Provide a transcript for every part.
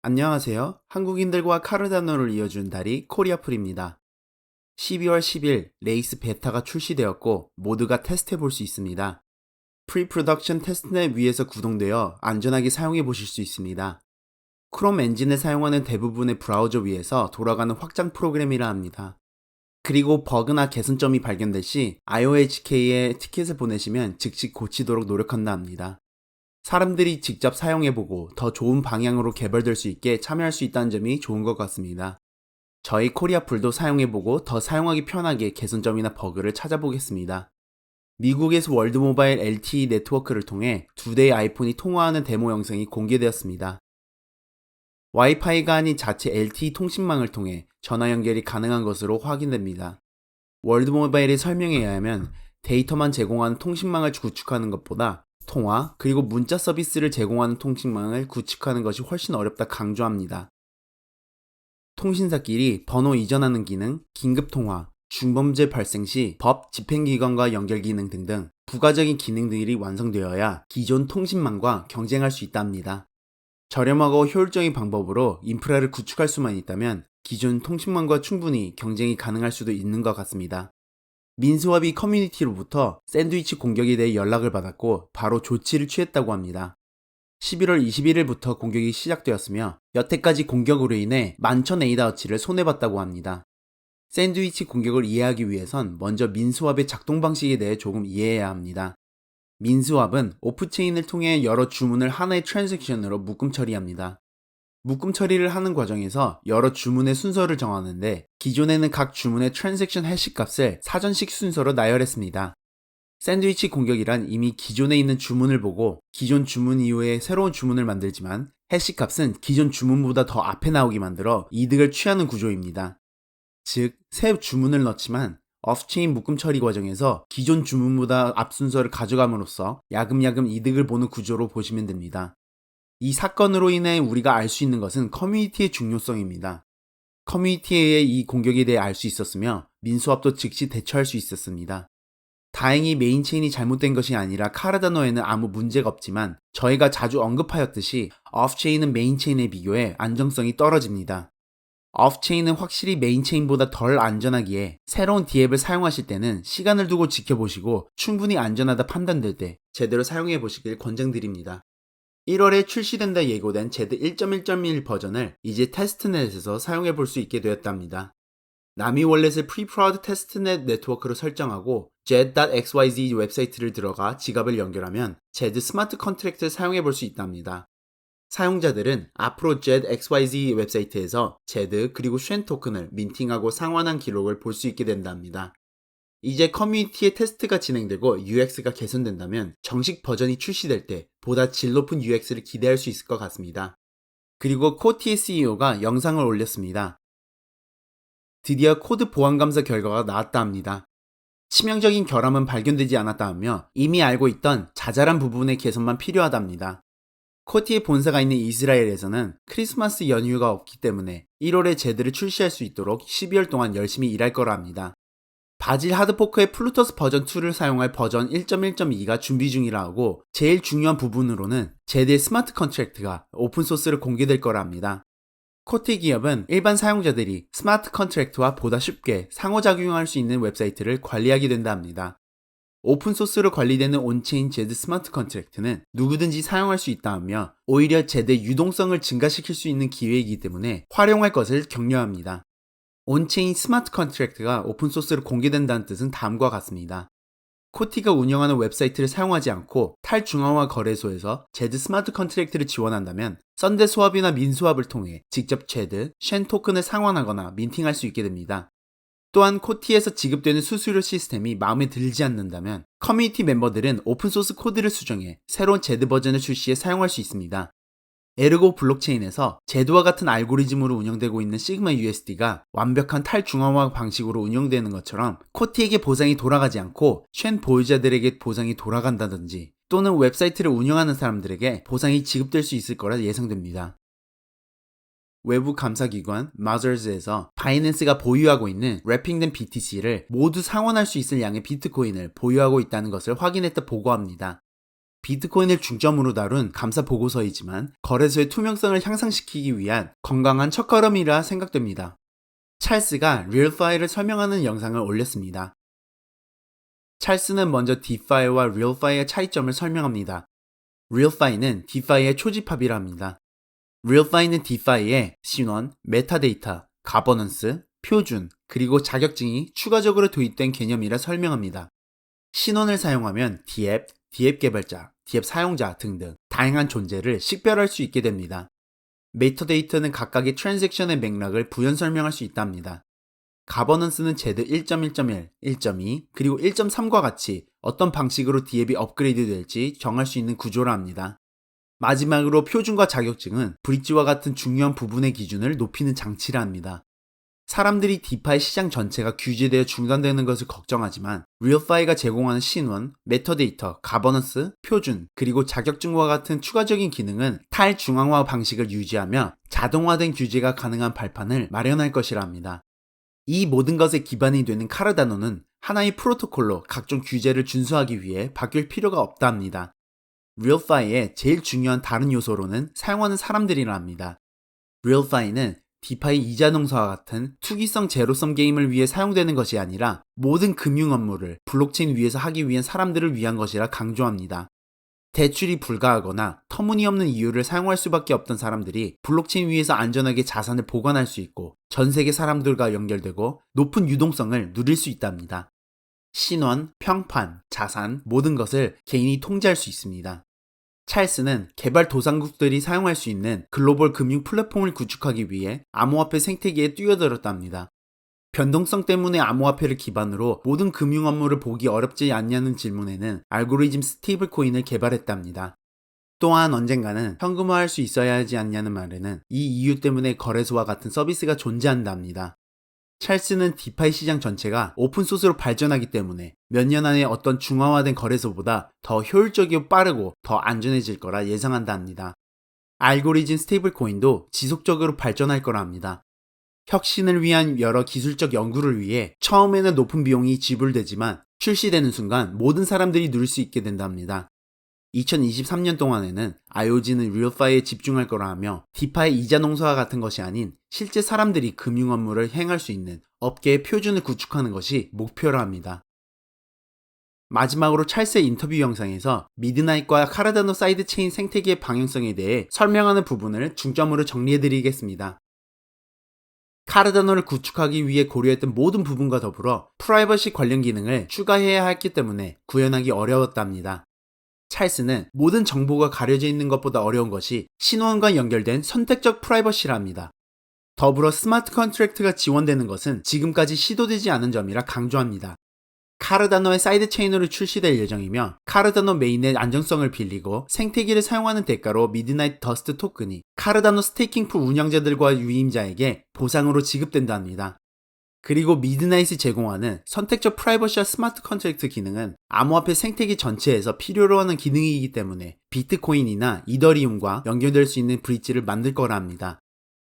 안녕하세요. 한국인들과 카르다노를 이어준 다리 코리아풀입니다. 12월 10일 레이스 베타가 출시되었고 모두가 테스트해 볼 수 있습니다. 프리프로덕션 테스트넷 위에서 구동되어 안전하게 사용해 보실 수 있습니다. 크롬 엔진을 사용하는 대부분의 브라우저 위에서 돌아가는 확장 프로그램이라 합니다. 그리고 버그나 개선점이 발견될 시 IOHK에 티켓을 보내시면 즉시 고치도록 노력한다 합니다. 사람들이 직접 사용해보고 더 좋은 방향으로 개발될 수 있게 참여할 수 있다는 점이 좋은 것 같습니다. 저희 코리아풀도 사용해보고 더 사용하기 편하게 개선점이나 버그를 찾아보겠습니다. 미국에서 월드모바일 LTE 네트워크를 통해 두 대의 아이폰이 통화하는 데모 영상이 공개되었습니다. 와이파이가 아닌 자체 LTE 통신망을 통해 전화 연결이 가능한 것으로 확인됩니다. 월드모바일의 설명에 의하면 데이터만 제공하는 통신망을 구축하는 것보다 통화 그리고 문자 서비스를 제공하는 통신망을 구축하는 것이 훨씬 어렵다 강조합니다. 통신사끼리 번호 이전하는 기능, 긴급통화, 중범죄 발생 시 법, 집행기관과 연결 기능 등등 부가적인 기능들이 완성되어야 기존 통신망과 경쟁할 수 있다 합니다. 저렴하고 효율적인 방법으로 인프라를 구축할 수만 있다면 기존 통신망과 충분히 경쟁이 가능할 수도 있는 것 같습니다. 민수화비 커뮤니티로부터 샌드위치 공격에 대해 연락을 받았고 바로 조치를 취했다고 합니다. 11월 21일부터 공격이 시작되었으며 여태까지 공격으로 인해 11,000A다워치를 손해봤다고 합니다. 샌드위치 공격을 이해하기 위해선 먼저 민수합의 작동 방식에 대해 조금 이해해야 합니다. 민수합은 오프체인을 통해 여러 주문을 하나의 트랜잭션으로 묶음 처리합니다. 묶음 처리를 하는 과정에서 여러 주문의 순서를 정하는데 기존에는 각 주문의 트랜잭션 해시 값을 사전식 순서로 나열했습니다. 샌드위치 공격이란 이미 기존에 있는 주문을 보고 기존 주문 이후에 새로운 주문을 만들지만 해시 값은 기존 주문보다 더 앞에 나오게 만들어 이득을 취하는 구조입니다. 즉, 새 주문을 넣지만 오프체인 묶음 처리 과정에서 기존 주문보다 앞 순서를 가져감으로써 야금야금 이득을 보는 구조로 보시면 됩니다. 이 사건으로 인해 우리가 알 수 있는 것은 커뮤니티의 중요성입니다. 커뮤니티에 의해 이 공격에 대해 알 수 있었으며 민수합도 즉시 대처할 수 있었습니다. 다행히 메인체인이 잘못된 것이 아니라 카르다노에는 아무 문제가 없지만 저희가 자주 언급하였듯이 오프체인은 메인체인에 비교해 안정성이 떨어집니다. 오프체인은 확실히 메인체인보다 덜 안전하기에 새로운 D앱을 사용하실 때는 시간을 두고 지켜보시고 충분히 안전하다 판단될 때 제대로 사용해 보시길 권장드립니다. 1월에 출시된다 예고된 제드 1.1.1 버전을 이제 테스트넷에서 사용해 볼 수 있게 되었답니다. 나미 월렛을 프리프라우드 테스트넷 네트워크로 설정하고 zed.xyz 웹사이트를 들어가 지갑을 연결하면 제드 스마트 컨트랙트를 사용해 볼 수 있답니다. 사용자들은 앞으로 zed.xyz 웹사이트에서 제드 그리고 쉔 토큰을 민팅하고 상환한 기록을 볼 수 있게 된답니다. 이제 커뮤니티의 테스트가 진행되고 UX가 개선된다면 정식 버전이 출시될 때 보다 질 높은 UX를 기대할 수 있을 것 같습니다. 그리고 코티의 CEO가 영상을 올렸습니다. 드디어 코드 보안 감사 결과가 나왔다 합니다. 치명적인 결함은 발견되지 않았다며 이미 알고 있던 자잘한 부분의 개선만 필요하답니다. 코티의 본사가 있는 이스라엘에서는 크리스마스 연휴가 없기 때문에 1월에 제드를 출시할 수 있도록 12월 동안 열심히 일할 거라 합니다. 바질 하드포크의 플루토스 버전 2를 사용할 버전 1.1.2가 준비 중이라 하고 제일 중요한 부분으로는 제드의 스마트 컨트랙트가 오픈소스로 공개될 거라 합니다. 코티 기업은 일반 사용자들이 스마트 컨트랙트와 보다 쉽게 상호작용할 수 있는 웹사이트를 관리하게 된다 합니다. 오픈소스로 관리되는 온체인 제드 스마트 컨트랙트는 누구든지 사용할 수 있다 하며 오히려 제드의 유동성을 증가시킬 수 있는 기회이기 때문에 활용할 것을 격려합니다. 온체인 스마트 컨트랙트가 오픈소스로 공개된다는 뜻은 다음과 같습니다. 코티가 운영하는 웹사이트를 사용하지 않고 탈중앙화 거래소에서 제드 스마트 컨트랙트를 지원한다면 썬데 스왑이나 민스왑을 통해 직접 제드, 쉔 토큰을 상환하거나 민팅할 수 있게 됩니다. 또한 코티에서 지급되는 수수료 시스템이 마음에 들지 않는다면 커뮤니티 멤버들은 오픈소스 코드를 수정해 새로운 제드 버전을 출시해 사용할 수 있습니다. 에르고 블록체인에서 제드와 같은 알고리즘으로 운영되고 있는 시그마 USD가 완벽한 탈중앙화 방식으로 운영되는 것처럼 코티에게 보상이 돌아가지 않고 쉔 보유자들에게 보상이 돌아간다든지 또는 웹사이트를 운영하는 사람들에게 보상이 지급될 수 있을 거라 예상됩니다. 외부 감사기관 마저즈에서 바이낸스가 보유하고 있는 래핑된 BTC를 모두 상환할 수 있을 양의 비트코인을 보유하고 있다는 것을 확인했다 보고합니다. 비트코인을 중점으로 다룬 감사 보고서이지만 거래소의 투명성을 향상시키기 위한 건강한 첫걸음이라 생각됩니다. 찰스가 RealFi를 설명하는 영상을 올렸습니다. 찰스는 먼저 DeFi와 RealFi의 차이점을 설명합니다. RealFi는 DeFi의 초집합이라 합니다. RealFi는 DeFi에 신원, 메타데이터, 가버넌스, 표준, 그리고 자격증이 추가적으로 도입된 개념이라 설명합니다. 신원을 사용하면 D앱, D앱 개발자, D앱 사용자 등등 다양한 존재를 식별할 수 있게 됩니다. 메타데이터는 각각의 트랜잭션의 맥락을 부연 설명할 수 있답니다. 가버넌스는 제드 1.1.1, 1.2, 그리고 1.3과 같이 어떤 방식으로 D앱이 업그레이드 될지 정할 수 있는 구조라 합니다. 마지막으로 표준과 자격증은 브릿지와 같은 중요한 부분의 기준을 높이는 장치라 합니다. 사람들이 디파이 시장 전체가 규제되어 중단되는 것을 걱정하지만 RealFi가 제공하는 신원, 메타데이터, 가버넌스, 표준, 그리고 자격증과 같은 추가적인 기능은 탈중앙화 방식을 유지하며 자동화된 규제가 가능한 발판을 마련할 것이라 합니다. 이 모든 것의 기반이 되는 카르다노는 하나의 프로토콜로 각종 규제를 준수하기 위해 바뀔 필요가 없다 합니다. RealFi의 제일 중요한 다른 요소로는 사용하는 사람들이라 합니다. RealFi는 디파이 이자 농사와 같은 투기성 제로섬 게임을 위해 사용되는 것이 아니라 모든 금융 업무를 블록체인 위에서 하기 위한 사람들을 위한 것이라 강조합니다. 대출이 불가하거나 터무니없는 이유를 사용할 수밖에 없던 사람들이 블록체인 위에서 안전하게 자산을 보관할 수 있고 전 세계 사람들과 연결되고 높은 유동성을 누릴 수 있답니다. 신원, 평판, 자산, 모든 것을 개인이 통제할 수 있습니다. 찰스는 개발도상국들이 사용할 수 있는 글로벌 금융 플랫폼을 구축하기 위해 암호화폐 생태계에 뛰어들었답니다. 변동성 때문에 암호화폐를 기반으로 모든 금융 업무를 보기 어렵지 않냐는 질문에는 알고리즘 스테이블코인을 개발했답니다. 또한 언젠가는 현금화할 수 있어야 하지 않냐는 말에는 이 이유 때문에 거래소와 같은 서비스가 존재한답니다. 찰스는 디파이 시장 전체가 오픈소스로 발전하기 때문에 몇 년 안에 어떤 중화화된 거래소보다 더 효율적이고 빠르고 더 안전해질 거라 예상한다 합니다. 알고리즘 스테이블 코인도 지속적으로 발전할 거라 합니다. 혁신을 위한 여러 기술적 연구를 위해 처음에는 높은 비용이 지불되지만 출시되는 순간 모든 사람들이 누릴 수 있게 된답니다. 2023년 동안에는 IOG는 RealFi에 집중할 거라 하며 디파이 이자 농사와 같은 것이 아닌 실제 사람들이 금융 업무를 행할 수 있는 업계의 표준을 구축하는 것이 목표라 합니다. 마지막으로 찰스의 인터뷰 영상에서 미드나잇과 카르다노 사이드 체인 생태계의 방향성에 대해 설명하는 부분을 중점으로 정리해드리겠습니다. 카르다노를 구축하기 위해 고려했던 모든 부분과 더불어 프라이버시 관련 기능을 추가해야 했기 때문에 구현하기 어려웠답니다. 찰스는 모든 정보가 가려져 있는 것보다 어려운 것이 신원과 연결된 선택적 프라이버시라 합니다. 더불어 스마트 컨트랙트가 지원되는 것은 지금까지 시도되지 않은 점이라 강조합니다. 카르다노의 사이드 체인으로 출시될 예정이며 카르다노 메인의 안정성을 빌리고 생태계를 사용하는 대가로 미드나잇 더스트 토큰이 카르다노 스테이킹 풀 운영자들과 유임자에게 보상으로 지급된다 합니다. 그리고 미드나잇이 제공하는 선택적 프라이버시와 스마트 컨트랙트 기능은 암호화폐 생태계 전체에서 필요로 하는 기능이기 때문에 비트코인이나 이더리움과 연결될 수 있는 브릿지를 만들 거라 합니다.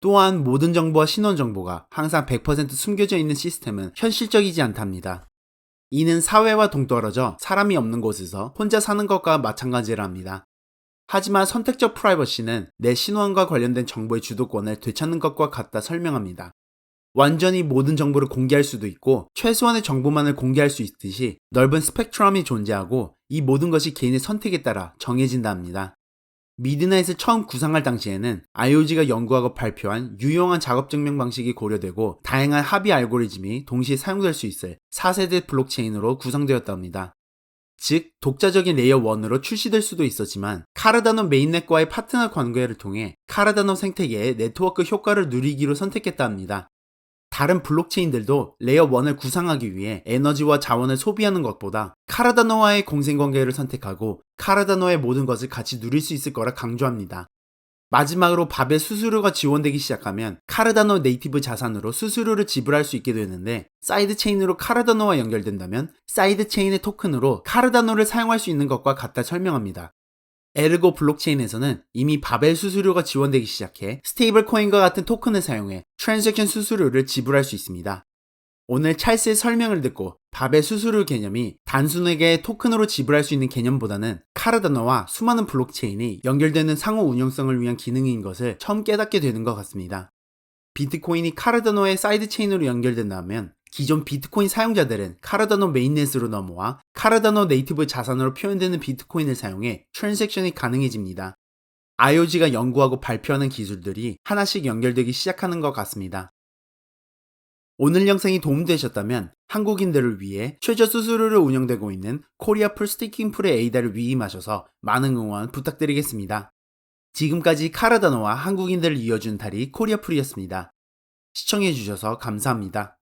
또한 모든 정보와 신원 정보가 항상 100% 숨겨져 있는 시스템은 현실적이지 않답니다. 이는 사회와 동떨어져 사람이 없는 곳에서 혼자 사는 것과 마찬가지라 합니다. 하지만 선택적 프라이버시는 내 신원과 관련된 정보의 주도권을 되찾는 것과 같다 설명합니다. 완전히 모든 정보를 공개할 수도 있고 최소한의 정보만을 공개할 수 있듯이 넓은 스펙트럼이 존재하고 이 모든 것이 개인의 선택에 따라 정해진다 합니다. 미드나잇을 처음 구상할 당시에는 IOG가 연구하고 발표한 유용한 작업 증명 방식이 고려되고 다양한 합의 알고리즘이 동시에 사용될 수 있을 4세대 블록체인으로 구성되었답니다. 즉, 독자적인 레이어 1으로 출시될 수도 있었지만 카르다노 메인넷과의 파트너 관계를 통해 카르다노 생태계의 네트워크 효과를 누리기로 선택했다 합니다. 다른 블록체인들도 레이어 1을 구상하기 위해 에너지와 자원을 소비하는 것보다 카르다노와의 공생관계를 선택하고 카르다노의 모든 것을 같이 누릴 수 있을 거라 강조합니다. 마지막으로 바벨 수수료가 지원되기 시작하면 카르다노 네이티브 자산으로 수수료를 지불할 수 있게 되는데 사이드 체인으로 카르다노와 연결된다면 사이드 체인의 토큰으로 카르다노를 사용할 수 있는 것과 같다 설명합니다. 에르고 블록체인에서는 이미 바벨 수수료가 지원되기 시작해 스테이블 코인과 같은 토큰을 사용해 트랜잭션 수수료를 지불할 수 있습니다. 오늘 찰스의 설명을 듣고 밥의 수수료 개념이 단순하게 토큰으로 지불할 수 있는 개념보다는 카르다노와 수많은 블록체인이 연결되는 상호 운영성을 위한 기능인 것을 처음 깨닫게 되는 것 같습니다. 비트코인이 카르다노의 사이드체인으로 연결된다면 기존 비트코인 사용자들은 카르다노 메인넷으로 넘어와 카르다노 네이티브 자산으로 표현되는 비트코인을 사용해 트랜잭션이 가능해집니다. IOG가 연구하고 발표하는 기술들이 하나씩 연결되기 시작하는 것 같습니다. 오늘 영상이 도움되셨다면 한국인들을 위해 최저 수수료로 운영되고 있는 코리아 풀 스테이킹 풀의 에이다를 위임하셔서 많은 응원 부탁드리겠습니다. 지금까지 카르다노와 한국인들을 이어준 달이 코리아 풀이었습니다. 시청해주셔서 감사합니다.